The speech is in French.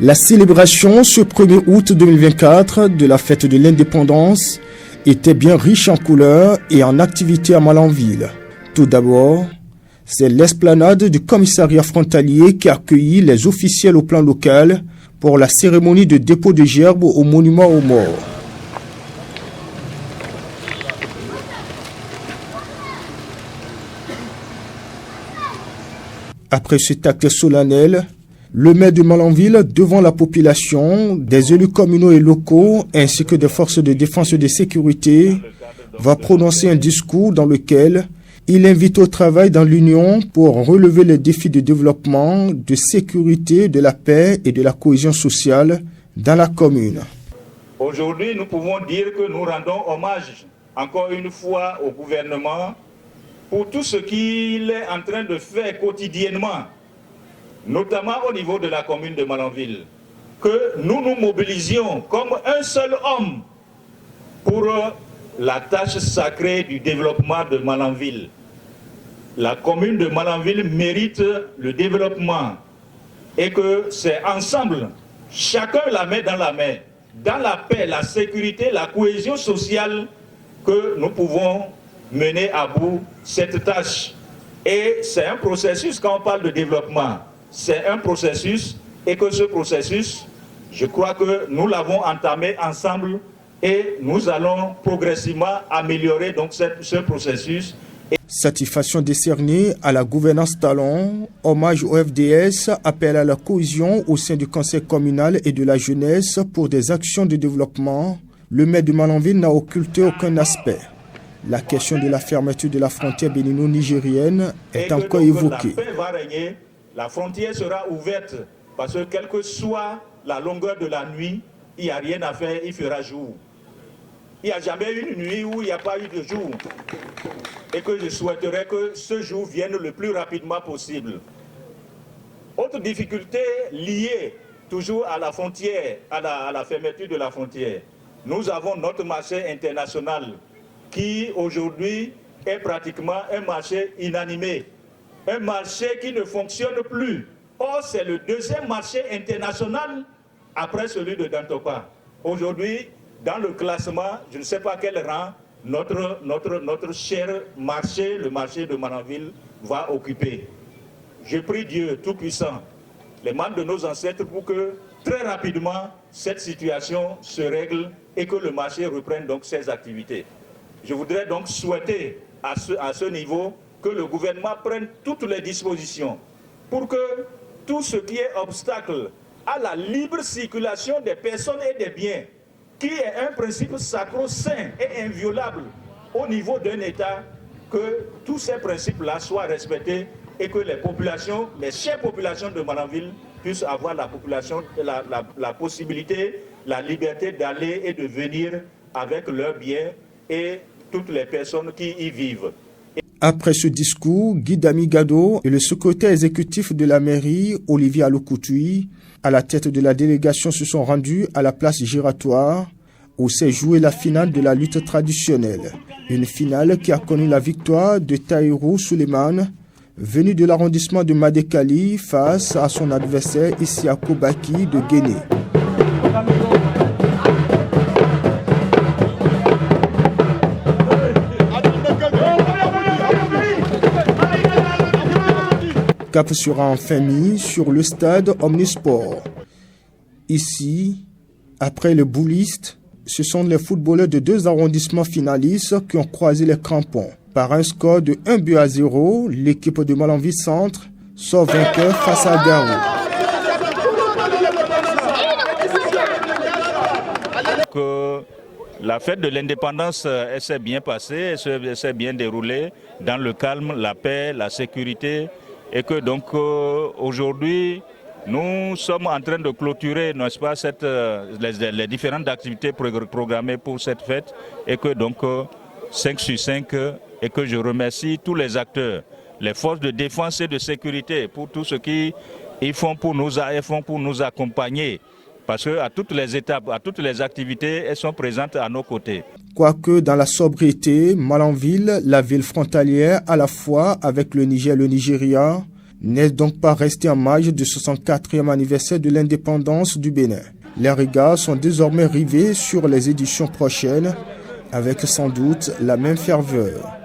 La célébration ce 1er août 2024 de la fête de l'indépendance était bien riche en couleurs et en activités à Malanville. Tout d'abord, c'est l'esplanade du commissariat frontalier qui a accueilli les officiels au plan local pour la cérémonie de dépôt de gerbes au monument aux morts. Après cet acte solennel, le maire de Malanville, devant la population, des élus communaux et locaux, ainsi que des forces de défense et de sécurité, va prononcer un discours dans lequel il invite au travail dans l'Union pour relever les défis de développement, de sécurité, de la paix et de la cohésion sociale dans la commune. Aujourd'hui, nous pouvons dire que nous rendons hommage encore une fois au gouvernement pour tout ce qu'il est en train de faire quotidiennement, notamment au niveau de la commune de Malanville, que nous nous mobilisions comme un seul homme pour la tâche sacrée du développement de Malanville. La commune de Malanville mérite le développement et que c'est ensemble, chacun la main dans la main, dans la paix, la sécurité, la cohésion sociale, que nous pouvons mener à bout cette tâche. Et c'est un processus, quand on parle de développement, c'est un processus, et que ce processus, je crois que nous l'avons entamé ensemble et nous allons progressivement améliorer donc ce processus. Satisfaction décernée à la gouvernance Talon, hommage au FDS, appel à la cohésion au sein du conseil communal et de la jeunesse pour des actions de développement. Le maire de Malanville n'a occulté aucun aspect. La question de la fermeture de la frontière bénino-nigérienne est encore évoquée. La paix va régner, la frontière sera ouverte parce que quelle que soit la longueur de la nuit, il n'y a rien à faire, il fera jour. Il n'y a jamais eu une nuit où il n'y a pas eu de jour. Et que je souhaiterais que ce jour vienne le plus rapidement possible. Autre difficulté liée toujours à la frontière, à la fermeture de la frontière. Nous avons notre marché international qui aujourd'hui est pratiquement un marché inanimé. Un marché qui ne fonctionne plus. Or, c'est le deuxième marché international après celui de Dantopa. Aujourd'hui, dans le classement, je ne sais pas quel rang notre cher marché, le marché de Malanville, va occuper. Je prie Dieu Tout-Puissant, les membres de nos ancêtres, pour que très rapidement cette situation se règle et que le marché reprenne donc ses activités. Je voudrais donc souhaiter à ce niveau que le gouvernement prenne toutes les dispositions pour que tout ce qui est obstacle à la libre circulation des personnes et des biens, qui est un principe sacro-saint et inviolable au niveau d'un État, que tous ces principes-là soient respectés et que les populations, les chères populations de Malanville puissent avoir la possibilité, la liberté d'aller et de venir avec leurs biens et toutes les personnes qui y vivent. Après ce discours, Guy Damigado et le secrétaire exécutif de la mairie, Olivier Alokoutui, à la tête de la délégation, se sont rendus à la place giratoire où s'est jouée la finale de la lutte traditionnelle. Une finale qui a connu la victoire de Taïrou Suleiman, venu de l'arrondissement de Madekali, face à son adversaire Isiako Baki de Guinée. Cap sera enfin mis sur le stade Omnisport. Ici, après les boulistes, ce sont les footballeurs de 2 arrondissements finalistes qui ont croisé les crampons. Par un score de 1-0, l'équipe de Malanville Centre sort vainqueur face à Garou. Que la fête de l'indépendance s'est bien passée, s'est bien déroulée dans le calme, la paix, la sécurité. Et que donc aujourd'hui, nous sommes en train de clôturer, n'est-ce pas, les différentes activités programmées pour cette fête. Et que donc 5 sur 5, et que je remercie tous les acteurs, les forces de défense et de sécurité pour tout ce qu'ils font pour nous accompagner. Parce qu'à toutes les étapes, à toutes les activités, elles sont présentes à nos côtés. Quoique dans la sobriété, Malanville, la ville frontalière à la fois avec le Niger et le Nigeria, n'est donc pas resté en marge du 64e anniversaire de l'indépendance du Bénin. Les regards sont désormais rivés sur les éditions prochaines, avec sans doute la même ferveur.